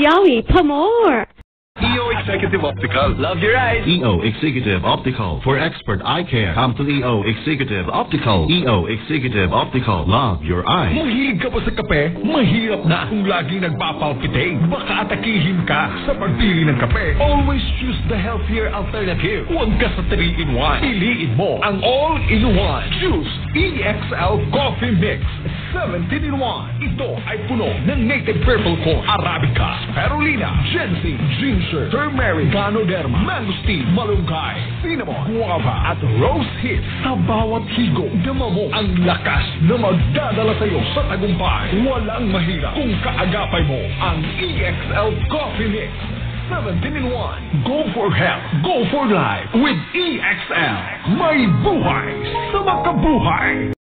Yowie, pa more. EO Executive Optical. Love your eyes. EO Executive Optical. For expert eye care, come to EO Executive Optical. EO Executive Optical. Love your eyes. Mahilig ka ba sa kape? Mahirap na kung laging nagpapalpitate. Baka atakihin ka sa pagpili ng kape. Always choose the healthier alternative. Huwag ka sa 3-in-1. Piliin mo ang all-in-one. Choose EXL Coffee Mix 17-in-1. Ito ay puno ng native purple corn, Arabica, spirulina, ginseng, ginger, turmeric, ganoderma, mangosteen, malunggay, cinnamon, guava, at rose hips. Sa bawat higo, dama mo ang lakas na magdadala sa'yo sa tagumpay. Walang mahirap kung kaagapay mo ang EXL Coffee Mix 17-in-1. Go for health, go for life with EXL. May buhay sa makabuhay.